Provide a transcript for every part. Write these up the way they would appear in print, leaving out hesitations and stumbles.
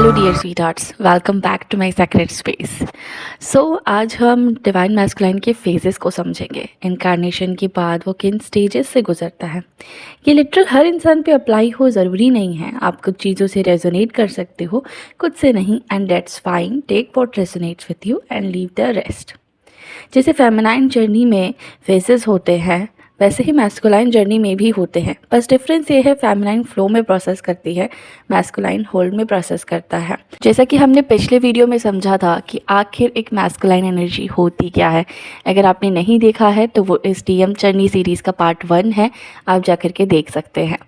Hello dear sweethearts, welcome back to my secret space. आज हम divine masculine के phases को समझेंगे। इनकारनेशन के बाद वो किन स्टेजेस से गुजरता है। ये लिटरल हर इंसान पे अप्लाई हो ज़रूरी नहीं है। आप कुछ चीज़ों से रेजोनेट कर सकते हो, कुछ से नहीं, and that's fine. Take what resonates with you and leave the rest. जैसे फेमिनाइन जर्नी में फेजेस होते हैं, वैसे ही मैस्कुलाइन जर्नी में भी होते हैं। बस डिफरेंस ये है, फेमिनाइन फ्लो में प्रोसेस करती है, मैस्कुलाइन होल्ड में प्रोसेस करता है। जैसा कि हमने पिछले वीडियो में समझा था कि आखिर एक मैस्कुलाइन एनर्जी होती क्या है। अगर आपने नहीं देखा है तो वो इस टीएम जर्नी सीरीज़ का पार्ट 1 है, आप जाकर के देख सकते हैं,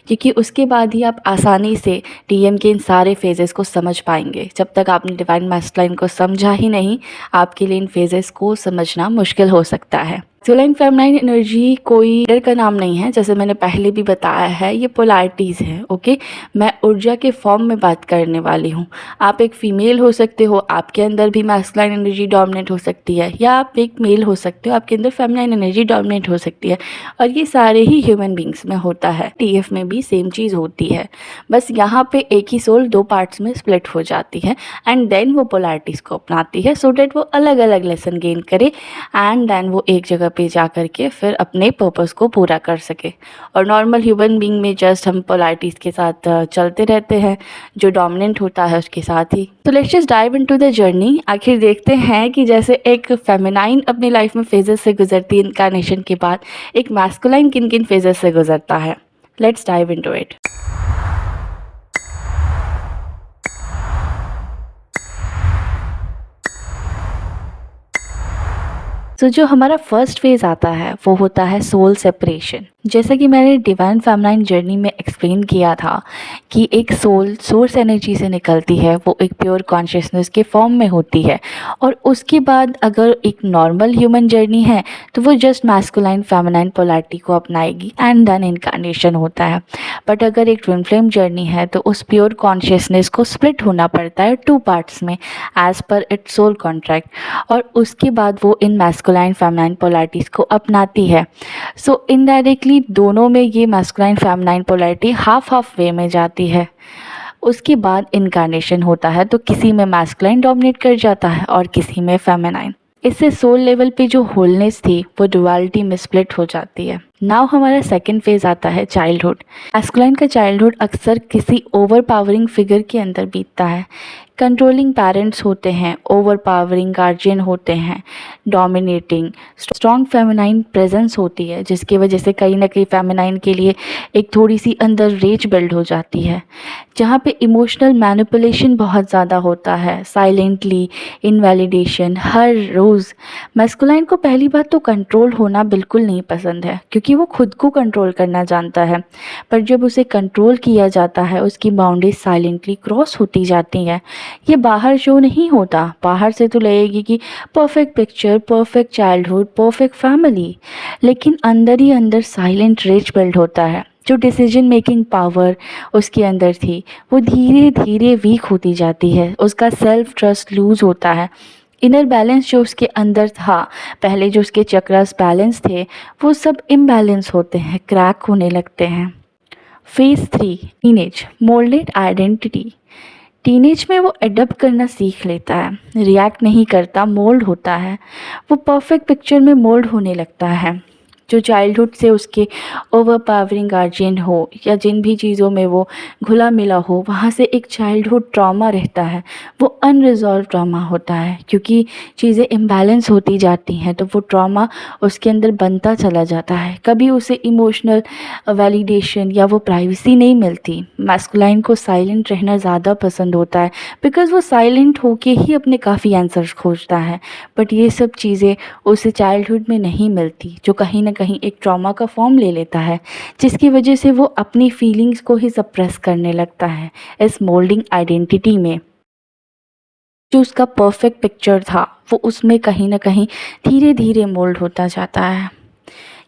क्योंकि उसके बाद ही आप आसानी से टीएम के इन सारे फेजेस को समझ पाएंगे। जब तक आपने डिवाइन मैस्कुलाइन को समझा ही नहीं, आपके लिए इन फेजेस को समझना मुश्किल हो सकता है। मैस्कुलाइन फेमिनाइन एनर्जी कोई डर का नाम नहीं है, जैसे मैंने पहले भी बताया है, ये पोलैरिटीज़ हैं। ओके, मैं ऊर्जा के फॉर्म में बात करने वाली हूँ। आप एक फीमेल हो सकते हो, आपके अंदर भी मैस्कुलाइन एनर्जी डोमिनेट हो सकती है, या आप एक मेल हो सकते हो, आपके अंदर फेमिनाइन एनर्जी डोमिनेट हो सकती है। और ये सारे ही ह्यूमन बींग्स में होता है। टीएफ में भी सेम चीज़ होती है, बस यहाँ पे एक ही सोल 2 पार्ट्स में स्प्लिट हो जाती है एंड देन वो पोलैरिटीज़ को अपनाती है, सो डैट वो अलग अलग लेसन गेन करे एंड देन वो एक जगह पे जा कर के फिर अपने पर्पस को पूरा कर सके। और नॉर्मल ह्यूमन बींग में जस्ट हम पोलैरिटीज़ के साथ चलते रहते हैं, जो डोमिनेंट होता है उसके साथ ही। तो let's just dive into the journey. आखिर देखते हैं कि जैसे एक फेमिनाइन अपनी लाइफ में फेजेस से गुजरती है इनकारनेशन के बाद, एक मैस्कुलाइन किन किन फेजेस से गुजरता है। Let's dive into it. तो जो हमारा फर्स्ट फेज़ आता है वो होता है सोल सेपरेशन। जैसा कि मैंने डिवाइन फेमिनाइन जर्नी में एक्सप्लेन किया था कि एक सोल सोर्स एनर्जी से निकलती है, वो एक प्योर कॉन्शियसनेस के फॉर्म में होती है, और उसके बाद अगर एक नॉर्मल ह्यूमन जर्नी है तो वो जस्ट मैस्कुलाइन फेमिनाइन पोलैरिटी को अपनाएगी एंड देन इनकारनेशन होता है। बट अगर एक ट्विन फ्लेम जर्नी है तो उस प्योर कॉन्शियसनेस को स्प्लिट होना पड़ता है 2 पार्ट्स में as per it's soul contract, और उसके बाद वो इन मैस्कुलाइन फेमिनाइन पोलैरिटीज़ को अपनाती है। सो इनडायरेक्टली दोनों में ये masculine feminine polarity half way में जाती है। उसके बाद इनकारनेशन होता है तो किसी में मैस्कुलाइन डोमिनेट कर जाता है और किसी में फेमिनाइन। इससे सोल लेवल पे जो होलनेस थी वो डुअलिटी में स्प्लिट हो जाती है। नाउ हमारा सेकंड फेज आता है चाइल्डहुड। मैस्कुलाइन का चाइल्डहुड अक्सर किसी ओवर पावरिंग फिगर के अंदर बीतता है। कंट्रोलिंग पेरेंट्स होते हैं, ओवर पावरिंग गार्जियन होते हैं, डोमिनेटिंग स्ट्रॉन्ग फेमिनाइन प्रेजेंस होती है, जिसकी वजह से कहीं ना कहीं फेमिनाइन के लिए एक थोड़ी सी अंदर रेज बिल्ड हो जाती है, जहाँ पे इमोशनल मैनिपुलेशन बहुत ज़्यादा होता है, साइलेंटली इनवैलिडेशन हर रोज़। मैस्कुलाइन को पहली बात तो कंट्रोल होना बिल्कुल नहीं पसंद है, क्योंकि वो खुद को कंट्रोल करना जानता है, पर जब उसे कंट्रोल किया जाता है उसकी बाउंड्रीज साइलेंटली क्रॉस होती जाती हैं। ये बाहर शो नहीं होता, बाहर से तो लगेगी कि perfect picture, perfect childhood, perfect family, लेकिन अंदर ही अंदर साइलेंट रेज बिल्ड होता है। जो डिसीजन मेकिंग पावर उसके अंदर थी वो धीरे धीरे वीक होती जाती है, उसका सेल्फ ट्रस्ट लूज होता है। इनर बैलेंस जो उसके अंदर था, पहले जो उसके चक्रास बैलेंस थे, वो सब इम्बैलेंस होते हैं, क्रैक होने लगते हैं। Phase 3 teenage moulded identity. Teenage में वो एडप्ट करना सीख लेता है, रिएक्ट नहीं करता, मोल्ड होता है। वो परफेक्ट पिक्चर में मोल्ड होने लगता है। जो चाइल्डहुड से उसके ओवर पावरिंग गार्जियन हो या जिन भी चीज़ों में वो घुला मिला हो, वहाँ से एक चाइल्डहुड ट्रॉमा रहता है, वो अनरिजॉल्व ट्रॉमा होता है, क्योंकि चीज़ें इम्बैलेंस होती जाती हैं तो वो ट्रॉमा उसके अंदर बनता चला जाता है। कभी उसे इमोशनल वैलिडेशन या वो प्राइवेसी नहीं मिलती। मैस्कुलाइन को साइलेंट रहना ज़्यादा पसंद होता है, बिकॉज़ वो साइलेंट होके ही अपने काफ़ी आंसर्स खोजता है, बट ये सब चीज़ें उसे चाइल्डहुड में नहीं मिलती, जो कहीं ना कहीं एक ट्रॉमा का फॉर्म ले लेता है, जिसकी वजह से वो अपनी फीलिंग्स को ही सप्रेस करने लगता है इस मोल्डिंग आइडेंटिटी में। जो उसका परफेक्ट पिक्चर था वो उसमें कहीं ना कहीं धीरे धीरे मोल्ड होता जाता है,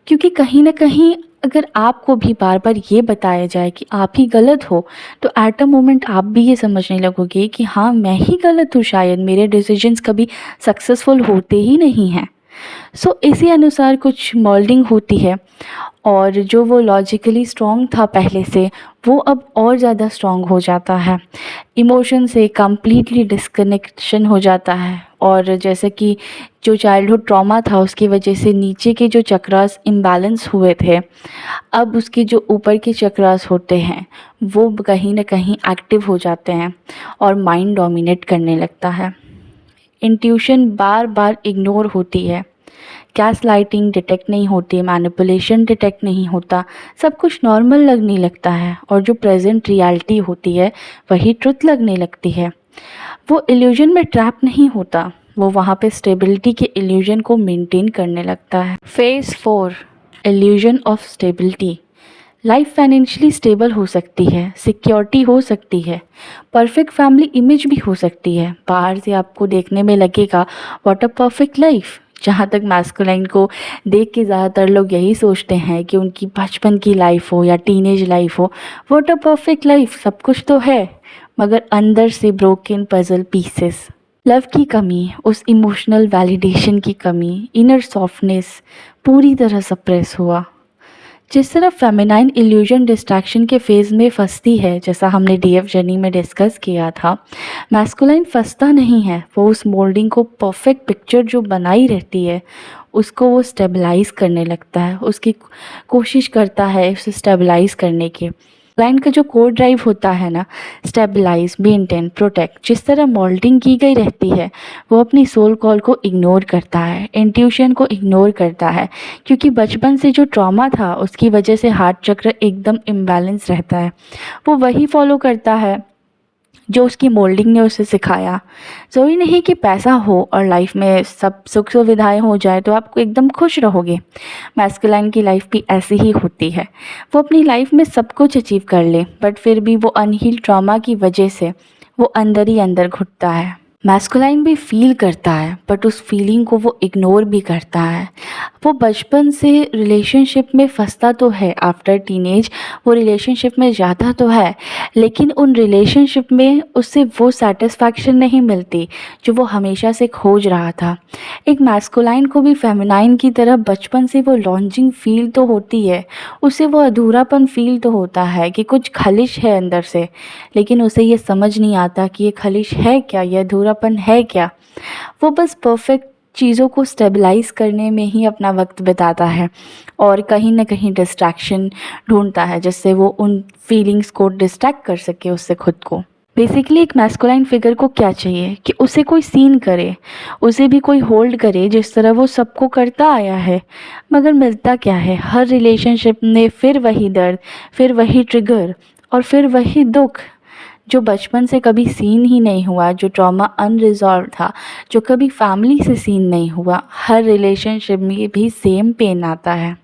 क्योंकि कहीं ना कहीं अगर आपको भी बार बार ये बताया जाए कि आप ही गलत हो, तो एट अ मोमेंट आप भी ये समझने लगोगे कि हाँ, मैं ही गलत हूँ, शायद मेरे डिसीजंस कभी सक्सेसफुल होते ही नहीं हैं। सो इसी अनुसार कुछ मोल्डिंग होती है और जो वो लॉजिकली स्ट्रॉन्ग था पहले से, वो अब और ज़्यादा स्ट्रॉन्ग हो जाता है। इमोशन से कंप्लीटली डिस्कनेक्शन हो जाता है और जैसे कि जो चाइल्डहुड ट्रॉमा था उसकी वजह से नीचे के जो चक्रास इम्बैलेंस हुए थे, अब उसके जो ऊपर के चक्रास होते हैं वो कहीं न कहीं एक्टिव हो जाते हैं और माइंड डोमिनेट करने लगता है। इंट्यूशन बार बार इग्नोर होती है, गैसलाइटिंग डिटेक्ट नहीं होती, मैनिपुलेशन डिटेक्ट नहीं होता, सब कुछ नॉर्मल लगने लगता है और जो प्रेजेंट रियलिटी होती है वही ट्रुथ लगने लगती है। वो इल्यूजन में ट्रैप नहीं होता, वो वहाँ पे स्टेबिलिटी के इल्यूजन को मेंटेन करने लगता है। Phase 4, illusion of stability. Life financially stable हो सकती है, सिक्योरिटी हो सकती है, परफेक्ट फैमिली इमेज भी हो सकती है। बाहर से आपको देखने में लगेगा व्हाट अ परफेक्ट लाइफ। जहाँ तक मैस्कुलाइन को देख के ज़्यादातर लोग यही सोचते हैं कि उनकी बचपन की लाइफ हो या टीनेज लाइफ हो, व्हाट अ परफेक्ट लाइफ, सब कुछ तो है मगर अंदर से ब्रोकन पजल पीसेस। लव की कमी, उस इमोशनल वैलिडेशन की कमी, इनर सॉफ्टनेस पूरी तरह सप्रेस हुआ। जिस तरह फेमिनाइन इल्यूजन डिस्ट्रैक्शन के फेज़ में फंसती है, जैसा हमने डीएफ जर्नी में डिस्कस किया था, मैस्कुलाइन फंसता नहीं है। वो उस मोल्डिंग को परफेक्ट पिक्चर जो बनाई रहती है उसको वो स्टेबलाइज करने लगता है, उसकी कोशिश करता है उसे स्टेबलाइज करने की। लाइन का जो कोर ड्राइव होता है ना, स्टेबलाइज, मेंटेन, प्रोटेक्ट, जिस तरह मोल्डिंग की गई रहती है वो अपनी सोल कॉल को इग्नोर करता है, इंट्यूशन को इग्नोर करता है, क्योंकि बचपन से जो ट्रॉमा था उसकी वजह से हार्ट चक्र एकदम इम्बैलेंस रहता है। वो वही फॉलो करता है जो उसकी मोल्डिंग ने उसे सिखाया। ज़रूरी नहीं कि पैसा हो और लाइफ में सब सुख सुविधाएं हो जाए तो आप एकदम खुश रहोगे। मैस्कुलाइन की लाइफ भी ऐसी ही होती है, वो अपनी लाइफ में सब कुछ अचीव कर ले बट फिर भी वो अनहील्ड ट्रॉमा की वजह से वो अंदर ही अंदर घुटता है। मैस्कुलाइन भी फील करता है बट उस फीलिंग को वो इग्नोर भी करता है। वो बचपन से रिलेशनशिप में फंसता तो है, आफ्टर टीनेज वो रिलेशनशिप में जाता तो है, लेकिन उन रिलेशनशिप में उससे वो सेटिस्फैक्शन नहीं मिलती जो वो हमेशा से खोज रहा था। एक मैस्कुलाइन को भी फेमिनाइन की तरह बचपन से वो लॉन्जिंग फील तो होती है, उसे वो अधूरापन फील तो होता है कि कुछ खलिश है अंदर से, लेकिन उसे ये समझ नहीं आता कि ये खलिश है क्या, ये अधूरापन है क्या। वो बस परफेक्ट चीज़ों को स्टेबलाइज करने में ही अपना वक्त बिताता है और कहीं ना कहीं डिस्ट्रैक्शन ढूंढता है जिससे वो उन फीलिंग्स को डिस्ट्रैक्ट कर सके उससे खुद को। बेसिकली एक मैस्कुलाइन फिगर को क्या चाहिए कि उसे कोई सीन करे, उसे भी कोई होल्ड करे जिस तरह वो सबको करता आया है। मगर मिलता क्या है, हर रिलेशनशिप में फिर वही दर्द, फिर वही ट्रिगर और फिर वही दुख जो बचपन से कभी सीन ही नहीं हुआ, जो ट्रॉमा अनरिजॉल्व था, जो कभी फैमिली से सीन नहीं हुआ। हर रिलेशनशिप में भी सेम पेन आता है।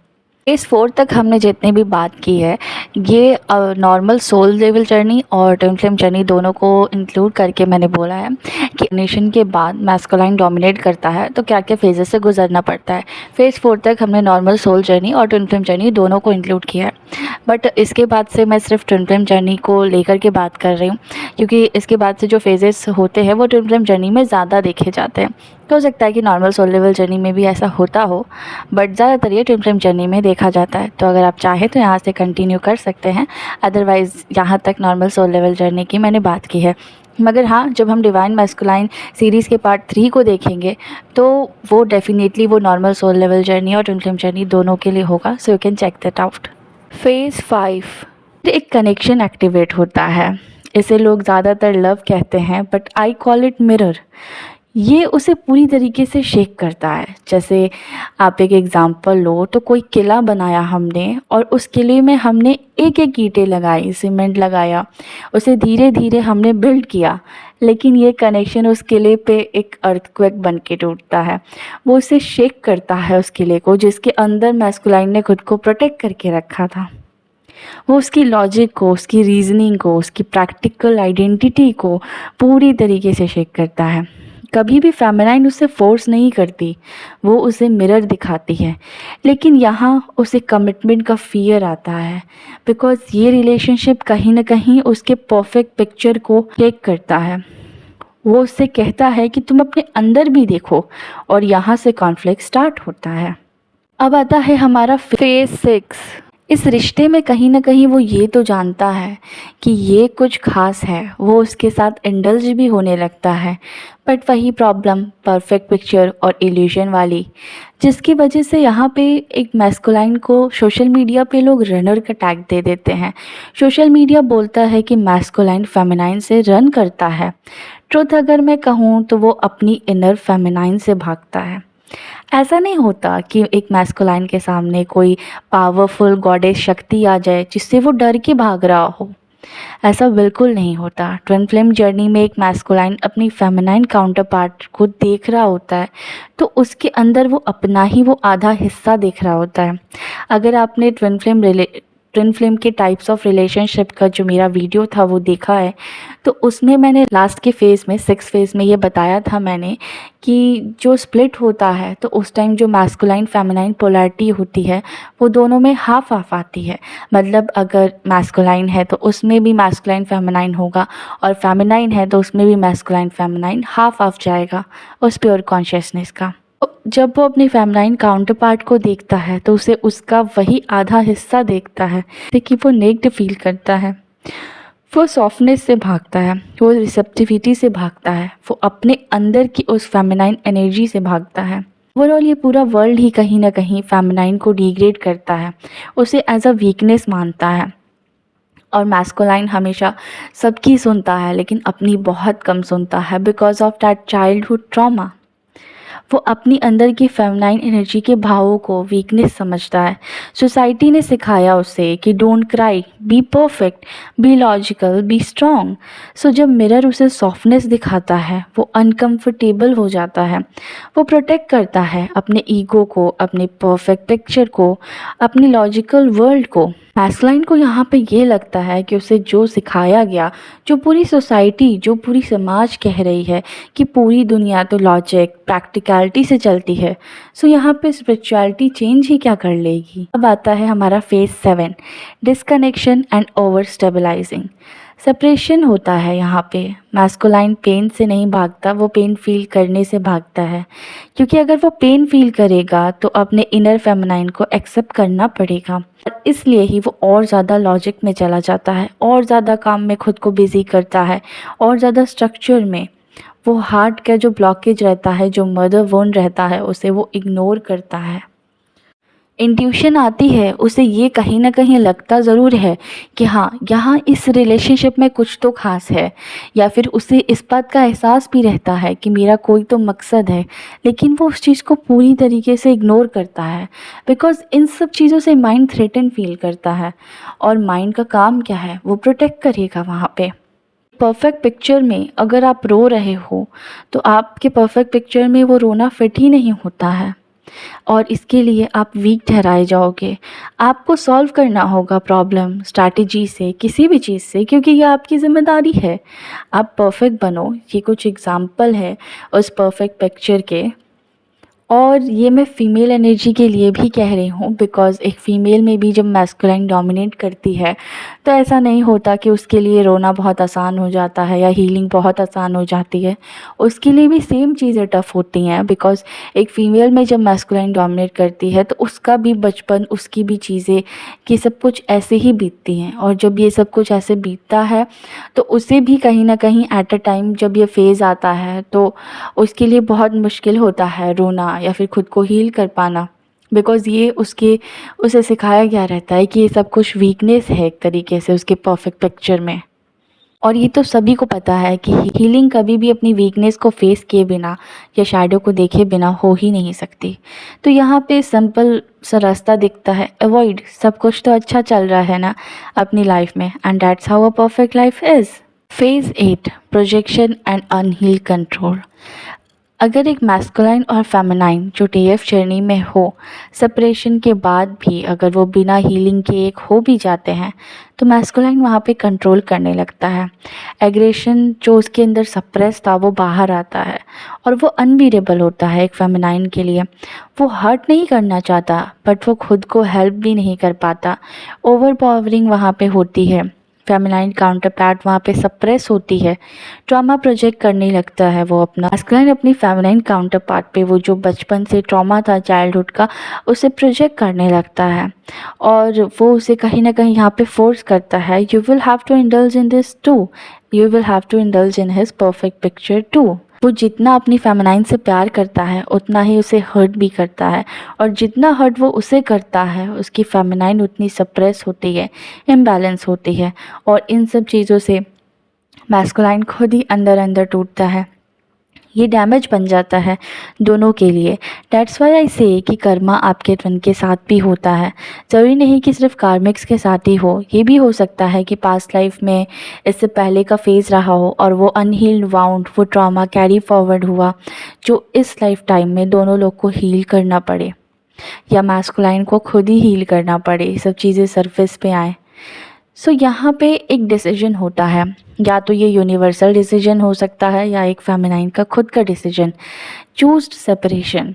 इस 4 तक हमने जितनी भी बात की है ये नॉर्मल सोल लेवल जर्नी और ट्विन फ्लेम जर्नी दोनों को इंक्लूड करके मैंने बोला है कि नेशन के बाद मैस्कुलाइन डोमिनेट करता है तो क्या क्या फेजेस से गुजरना पड़ता है। फेज़ 4 तक हमने नॉर्मल सोल जर्नी और ट्विन फ्लेम जर्नी दोनों को इंक्लूड किया है, बट इसके बाद से मैं सिर्फ ट्विन फ्लेम जर्नी को लेकर के बात कर रही हूँ क्योंकि इसके बाद से जो फेजेस होते हैं वो ट्विन फ्लेम जर्नी में ज़्यादा देखे जाते हैं। तो हो सकता है कि नॉर्मल सोल लेवल जर्नी में भी ऐसा होता हो, बट ज़्यादातर ये ट्विन फ्लेम जर्नी में देखा जाता है। तो अगर आप चाहें तो यहाँ से कंटिन्यू कर सकते हैं, अदरवाइज़ यहाँ तक नॉर्मल सोल लेवल जर्नी की मैंने बात की है। मगर हाँ, जब हम डिवाइन मैस्कुलाइन सीरीज़ के पार्ट 3 को देखेंगे तो वो डेफिनेटली वो नॉर्मल सोल लेवल जर्नी और ट्विन फ्लेम जर्नी दोनों के लिए होगा, so you can check that out. Phase 5, एक कनेक्शन एक्टिवेट होता है। इसे लोग ज़्यादातर लव कहते हैं but I call it mirror. ये उसे पूरी तरीके से शेक करता है। जैसे आप एक एग्ज़ाम्पल लो तो कोई किला बनाया हमने और उस किले में हमने एक एक ईंटें लगाई, सीमेंट लगाया, उसे धीरे धीरे हमने बिल्ड किया, लेकिन ये कनेक्शन उस किले पे एक अर्थक्वेक बन के टूटता है। वो उसे शेक करता है उस किले को जिसके अंदर मैस्कुलाइन ने खुद को प्रोटेक्ट करके रखा था। वो उसकी लॉजिक को, उसकी रीजनिंग को, उसकी प्रैक्टिकल आइडेंटिटी को पूरी तरीके से शेक करता है। कभी भी फेमिनाइन उसे फोर्स नहीं करती, वो उसे मिरर दिखाती है, लेकिन यहाँ उसे कमिटमेंट का फियर आता है बिकॉज़ ये रिलेशनशिप कहीं ना कहीं उसके परफेक्ट पिक्चर को शेक करता है। वो उससे कहता है कि तुम अपने अंदर भी देखो, और यहाँ से कॉन्फ्लिक्ट स्टार्ट होता है। अब आता है हमारा फेज 6। इस रिश्ते में कहीं ना कहीं वो ये तो जानता है कि ये कुछ खास है, वो उसके साथ इंडल्ज भी होने लगता है, बट वही प्रॉब्लम, परफेक्ट पिक्चर और इल्यूजन वाली, जिसकी वजह से यहाँ पे एक मैस्कुलाइन को सोशल मीडिया पे लोग रनर का टैग दे देते हैं। सोशल मीडिया बोलता है कि मैस्कुलाइन फेमिनाइन से रन करता है। ट्रुथ अगर मैं कहूँ तो वो अपनी इनर फेमिनाइन से भागता है। ऐसा नहीं होता कि एक मैस्कुलाइन के सामने कोई पावरफुल गॉडेस शक्ति आ जाए जिससे वो डर के भाग रहा हो। ऐसा बिल्कुल नहीं होता। ट्विन फ्लेम जर्नी में एक मैस्कुलाइन अपनी फेमिनाइन काउंटर पार्ट को देख रहा होता है, तो उसके अंदर वो अपना ही वो आधा हिस्सा देख रहा होता है। अगर आपने ट्विन फ्लेम के टाइप्स ऑफ रिलेशनशिप का जो मेरा वीडियो था वो देखा है, तो उसमें मैंने लास्ट के फेज़ में 6 फेज़ में ये बताया था मैंने कि जो स्प्लिट होता है तो उस टाइम जो मैस्कुलाइन फेमिनाइन पोलैरिटी होती है वो दोनों में हाफ हाफ आती है। मतलब अगर मैस्कुलाइन है तो उसमें भी मैस्कुलाइन फेमिनाइन होगा, और फेमिनाइन है तो उसमें भी मैस्कुलाइन फेमिनाइन हाफ हाफ जाएगा उस प्योर कॉन्शियसनेस का। तो जब वो अपनी फेमिनाइन काउंटर पार्ट को देखता है तो उसे उसका वही आधा हिस्सा देखता है, जैसे कि वो नेक्ड फील करता है। वो सॉफ्टनेस से भागता है, वो रिसेप्टिविटी से भागता है, वो अपने अंदर की उस फेमिनाइन एनर्जी से भागता है। ओवरऑल ये पूरा वर्ल्ड ही कहीं ना कहीं फेमिनाइन को डिग्रेड करता है, उसे एज अ वीकनेस मानता है। और मैस्कुलाइन हमेशा सबकी सुनता है लेकिन अपनी बहुत कम सुनता है, because of that childhood trauma. वो अपनी अंदर की फेमिनाइन एनर्जी के भावों को वीकनेस समझता है। सोसाइटी ने सिखाया उसे कि don't cry, be perfect, be logical, be strong. So जब मिरर उसे सॉफ्टनेस दिखाता है वो अनकंफर्टेबल हो जाता है। वो प्रोटेक्ट करता है अपने ईगो को, अपने परफेक्ट पिक्चर को, अपनी लॉजिकल वर्ल्ड को। मैस्कुलाइन को यहाँ पे ये लगता है कि उसे जो सिखाया गया, जो पूरी सोसाइटी, जो पूरी समाज कह रही है कि पूरी दुनिया तो लॉजिक प्रैक्टिकलिटी से चलती है, सो यहाँ पे स्पिरिचुअलिटी चेंज ही क्या कर लेगी। अब आता है हमारा phase 7, disconnection and over stabilising. Separation होता है यहाँ पे। मैस्कुलाइन पेन से नहीं भागता, वो पेन फील करने से भागता है, क्योंकि अगर वो पेन फील करेगा तो अपने इनर फेमिनाइन को एक्सेप्ट करना पड़ेगा, और इसलिए ही वो और ज़्यादा लॉजिक में चला जाता है, और ज़्यादा काम में खुद को बिजी करता है, और ज़्यादा स्ट्रक्चर में। वो हार्ट का जो ब्लॉकेज रहता है, जो मदर वोन रहता है, उसे वो इग्नोर करता है। इंट्यूशन आती है उसे, ये कहीं ना कहीं लगता ज़रूर है कि हाँ यहाँ इस रिलेशनशिप में कुछ तो खास है, या फिर उसे इस बात का एहसास भी रहता है कि मेरा कोई तो मकसद है, लेकिन वो उस चीज़ को पूरी तरीके से इग्नोर करता है, बिकॉज़ इन सब चीज़ों से माइंड थ्रेटन फील करता है। और माइंड का काम क्या है, वो प्रोटेक्ट करेगा वहाँ पे। परफेक्ट पिक्चर में अगर आप रो रहे हो तो आपके परफेक्ट पिक्चर में वो रोना फिट ही नहीं होता है, और इसके लिए आप वीक ठहराए जाओगे। आपको सॉल्व करना होगा प्रॉब्लम स्ट्रैटेजी से, किसी भी चीज़ से, क्योंकि ये आपकी ज़िम्मेदारी है। आप परफेक्ट बनो। ये कुछ एग्जाम्पल है उस परफेक्ट पिक्चर के। और ये मैं फ़ीमेल एनर्जी के लिए भी कह रही हूँ, बिकॉज़ एक फ़ीमेल में भी जब मैस्कुलाइन डोमिनेट करती है तो ऐसा नहीं होता कि उसके लिए रोना बहुत आसान हो जाता है या हीलिंग बहुत आसान हो जाती है। उसके लिए भी सेम चीज़ें टफ़ होती हैं, बिकॉज़ एक फ़ीमेल में जब मैस्कुलाइन डोमिनेट करती है तो उसका भी बचपन, उसकी भी चीज़ें कि सब कुछ ऐसे ही बीतती हैं, और जब ये सब कुछ ऐसे बीतता है तो उसे भी कहीं ना कहीं एट अ टाइम जब ये फेज़ आता है तो उसके लिए बहुत मुश्किल होता है रोना या फिर खुद को हील कर पाना, बिकॉज़ ये उसे सिखाया गया रहता है कि ये सब कुछ वीकनेस है एक तरीके से उसके परफेक्ट पिक्चर में। और ये तो सभी को पता है कि हीलिंग कभी भी अपनी वीकनेस को फेस किए बिना या शैडो को देखे बिना हो ही नहीं सकती। तो यहाँ पे सिंपल सा रास्ता दिखता है, अवॉइड। सब कुछ तो अच्छा चल रहा है ना अपनी लाइफ में, and that's how a perfect life is. Phase 8, projection and unhealed control. अगर एक मैस्कुलाइन और फेमिनाइन जो टीएफ जर्नी में हो, सेपरेशन के बाद भी अगर वो बिना हीलिंग के एक हो भी जाते हैं, तो मैस्कुलाइन वहाँ पे कंट्रोल करने लगता है। एग्रेशन जो उसके अंदर सप्रेस था वो बाहर आता है, और वो अनबीरेबल होता है एक फेमिनाइन के लिए। वो हर्ट नहीं करना चाहता, बट वो खुद को हेल्प भी नहीं कर पाता। ओवर पावरिंग वहाँ पे होती है। फेमिनाइन काउंटर पार्ट वहाँ पे सप्रेस होती है, ट्रॉमा प्रोजेक्ट करने लगता है वो अपना। मैस्कुलाइन अपनी फेमिनाइन काउंटर पार्ट पे वो जो बचपन से ट्रॉमा था चाइल्डहुड का, उसे प्रोजेक्ट करने लगता है और वो उसे कहीं ना कहीं यहाँ पे फोर्स करता है, you will have to indulge in this too, you will have to indulge in his perfect picture too. वो जितना अपनी फेमिनाइन से प्यार करता है उतना ही उसे हर्ट भी करता है, और जितना हर्ट वो उसे करता है उसकी फेमिनाइन उतनी सप्रेस होती है, इम्बैलेंस होती है, और इन सब चीज़ों से मैस्कुलाइन खुद ही अंदर अंदर टूटता है। ये डैमेज बन जाता है दोनों के लिए। डेट्स वाई आई से कि कर्मा आपके ट्विन के साथ भी होता है। ज़रूरी नहीं कि सिर्फ कार्मिक्स के साथ ही हो, ये भी हो सकता है कि पास्ट लाइफ में इससे पहले का फेज़ रहा हो और वो अनहील्ड वाउंड, वो ट्रॉमा कैरी फॉरवर्ड हुआ जो इस लाइफ टाइम में दोनों लोग को हील करना पड़े, या मैस्कुलाइन को खुद ही हील करना पड़े, ये सब चीज़ें सरफेस पे आए। सो यहाँ पे एक डिसीजन होता है, या तो ये यूनिवर्सल डिसीजन हो सकता है या एक फेमिनाइन का खुद का डिसीजन, चूज्ड सेपरेशन।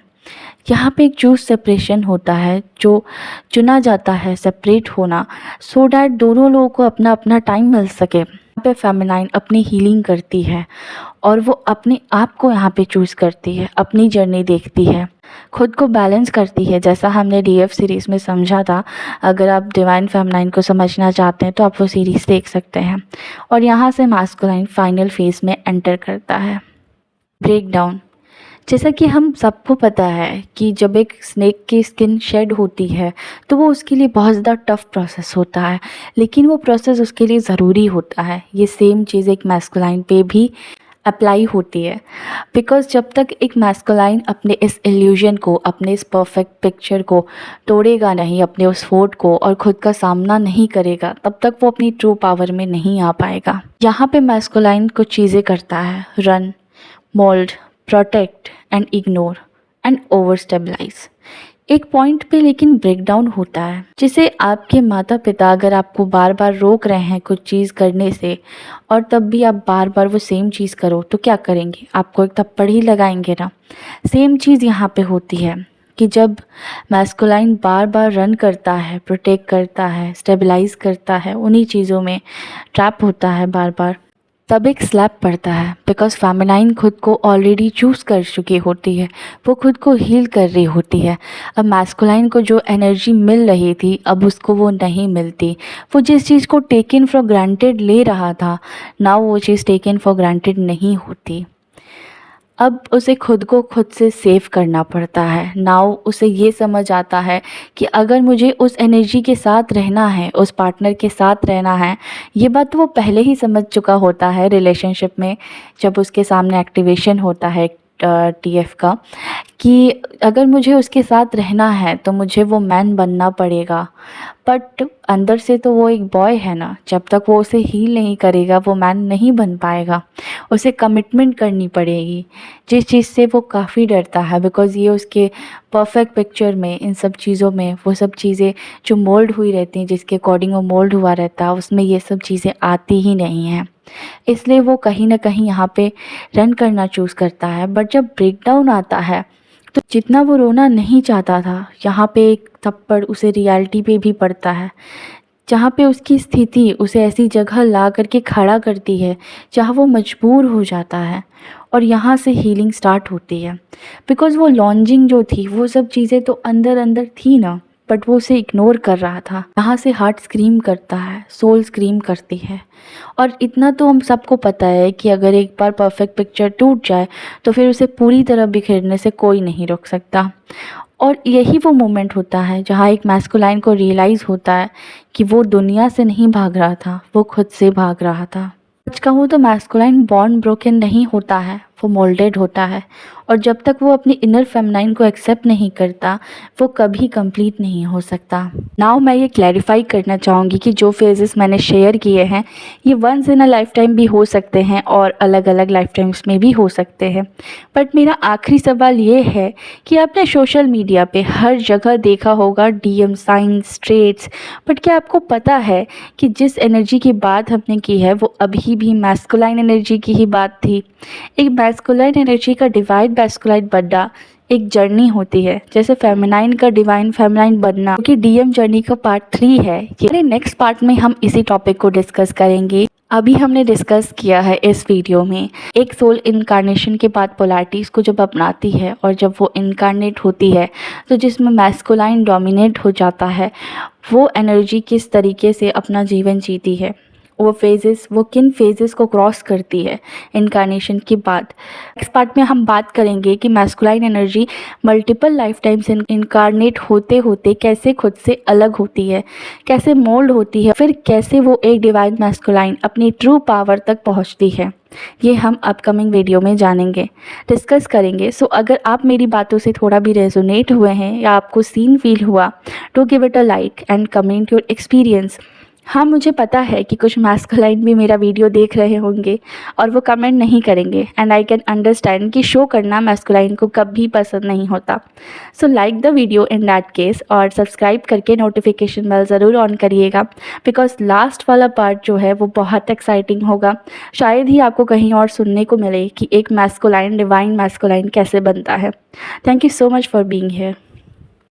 यहाँ पे एक चूज सेपरेशन होता है, जो चुना जाता है सेपरेट होना, सो डैट दोनों लोगों को अपना अपना टाइम मिल सके। यहाँ पे फेमिनाइन अपनी हीलिंग करती है और वो अपने आप को यहाँ पे चूज़ करती है, अपनी जर्नी देखती है, खुद को बैलेंस करती है, जैसा हमने डीएफ सीरीज़ में समझा था। अगर आप डिवाइन फेमिनाइन को समझना चाहते हैं तो आप वो सीरीज़ देख सकते हैं। और यहाँ से मैस्कुलाइन फाइनल फेज में एंटर करता है, ब्रेक डाउन। जैसा कि हम सबको पता है कि जब एक स्नेक की स्किन शेड होती है तो वो उसके लिए बहुत ज़्यादा टफ प्रोसेस होता है, लेकिन वो प्रोसेस उसके लिए ज़रूरी होता है। ये सेम चीज़ एक मैस्कुलाइन पे भी अप्लाई होती है, बिकॉज़ जब तक एक मैस्कुलाइन अपने इस इल्यूजन को, अपने इस परफेक्ट पिक्चर को तोड़ेगा नहीं, अपने उस फोर्ट को, और ख़ुद का सामना नहीं करेगा, तब तक वो अपनी ट्रू पावर में नहीं आ पाएगा। यहाँ पे मैस्कुलाइन कुछ चीज़ें करता है, run, mould, protect and ignore and over stabilise. एक पॉइंट पे लेकिन ब्रेकडाउन होता है, जिसे आपके माता पिता अगर आपको बार बार रोक रहे हैं कुछ चीज़ करने से, और तब भी आप बार बार वो सेम चीज़ करो, तो क्या करेंगे? आपको एक थप्पड़ ही लगाएंगे ना। सेम चीज़ यहाँ पे होती है कि जब मैस्कुलाइन बार बार रन करता है, प्रोटेक्ट करता है, स्टेबलाइज करता है, उन्हीं चीज़ों में ट्रैप होता है बार बार, तब एक स्लैप पड़ता है, बिकॉज फेमिनाइन खुद को ऑलरेडी चूज़ कर चुकी होती है, वो खुद को हील कर रही होती है। अब मैस्कुलाइन को जो एनर्जी मिल रही थी अब उसको वो नहीं मिलती। वो जिस चीज़ को टेकन फॉर ग्रांटेड ले रहा था, नाउ वो चीज़ टेकन फॉर ग्रांटेड नहीं होती। अब उसे खुद को खुद से सेव करना पड़ता है। नाउ उसे ये समझ आता है कि अगर मुझे उस एनर्जी के साथ रहना है, उस पार्टनर के साथ रहना है, ये बात तो वो पहले ही समझ चुका होता है रिलेशनशिप में, जब उसके सामने एक्टिवेशन होता है टीएफ का, कि अगर मुझे उसके साथ रहना है तो मुझे वो मैन बनना पड़ेगा। बट अंदर से तो वो एक बॉय है ना, जब तक वो उसे हील नहीं करेगा वो मैन नहीं बन पाएगा। उसे कमिटमेंट करनी पड़ेगी, जिस चीज़ से वो काफ़ी डरता है, बिकॉज़ ये उसके परफेक्ट पिक्चर में, इन सब चीज़ों में, वो सब चीज़ें जो मोल्ड हुई रहती हैं, जिसके अकॉर्डिंग वो मोल्ड हुआ रहता है, उसमें ये सब चीज़ें आती ही नहीं हैं। इसलिए वो कहीं ना कहीं यहाँ पे रन करना चूज़ करता है। बट जब ब्रेकडाउन आता है तो जितना वो रोना नहीं चाहता था, यहाँ पे एक थप्पड़ उसे रियलिटी पे भी पड़ता है, जहाँ पे उसकी स्थिति उसे ऐसी जगह ला करके खड़ा करती है जहाँ वो मजबूर हो जाता है, और यहाँ से हीलिंग स्टार्ट होती है। बिकॉज़ वो लॉन्जिंग जो थी, वो सब चीज़ें तो अंदर अंदर थी ना, बट वो उसे इग्नोर कर रहा था। यहाँ से हार्ट स्क्रीम करता है, सोल स्क्रीम करती है। और इतना तो हम सबको पता है कि अगर एक बार परफेक्ट पिक्चर टूट जाए तो फिर उसे पूरी तरह बिखेरने से कोई नहीं रोक सकता। और यही वो मोमेंट होता है जहाँ एक मैस्कुलाइन को रियलाइज़ होता है कि वो दुनिया से नहीं भाग रहा था, वो खुद से भाग रहा था। सच कहूँ तो मैस्कुलाइन बॉर्न ब्रोकन नहीं होता है, वो मोल्डेड होता है, और जब तक वो अपनी इनर फेमिनाइन को एक्सेप्ट नहीं करता वो कभी कंप्लीट नहीं हो सकता। नाउ मैं ये क्लैरिफाई करना चाहूँगी कि जो फेजेस मैंने शेयर किए हैं ये once in a lifetime भी हो सकते हैं और अलग अलग लाइफ टाइम्स में भी हो सकते हैं। बट मेरा आखिरी सवाल ये है कि आपने सोशल मीडिया पे हर जगह देखा होगा डीएम साइंस, ट्रेड्स, बट क्या आपको पता है कि जिस एनर्जी की बात हमने की है वो अभी भी मैस्कुलाइन एनर्जी की ही बात थी। एक मैस्कुलाइन एनर्जी का डिवाइड मैस्कुलाइन बनना एक जर्नी होती है, जैसे फेमिनाइन का डिवाइन फेमिनाइन बनना, क्योंकि डीएम जर्नी का पार्ट 3 है। ये नेक्स्ट पार्ट में हम इसी टॉपिक को डिस्कस करेंगे। अभी हमने डिस्कस किया है इस वीडियो में एक सोल इनकारनेशन के बाद पोलैरिटीज़ को जब अपनाती है और जब वो इनकारनेट होती है तो जिसमें मैस्कुलाइन डोमिनेट हो जाता है, वो एनर्जी किस तरीके से अपना जीवन जीती है, वो किन फेजेस को क्रॉस करती है इनकारनेशन के बाद। नेक्स्ट पार्ट में हम बात करेंगे कि masculine energy multiple life times incarnate होते होते कैसे खुद से अलग होती है, कैसे मोल्ड होती है, फिर कैसे वो एक डिवाइन मैस्कुलाइन अपनी ट्रू पावर तक पहुंचती है। ये हम अपकमिंग वीडियो में जानेंगे, डिस्कस करेंगे। सो अगर आप मेरी बातों से थोड़ा भी रेजोनेट हुए हैं या आपको सीन फील हुआ, to give it a like and comment your experience. हाँ, मुझे पता है कि कुछ मैस्कुलाइन भी मेरा वीडियो देख रहे होंगे और वो कमेंट नहीं करेंगे, एंड आई कैन अंडरस्टैंड कि शो करना मैस्कुलाइन को कभी पसंद नहीं होता। So like the video in that case, और सब्सक्राइब करके नोटिफिकेशन बेल ज़रूर ऑन करिएगा, बिकॉज लास्ट वाला पार्ट जो है वो बहुत एक्साइटिंग होगा। शायद ही आपको कहीं और सुनने को मिले कि एक मैस्कुलाइन डिवाइन मैस्कुलाइन कैसे बनता है। Thank you so much for being here.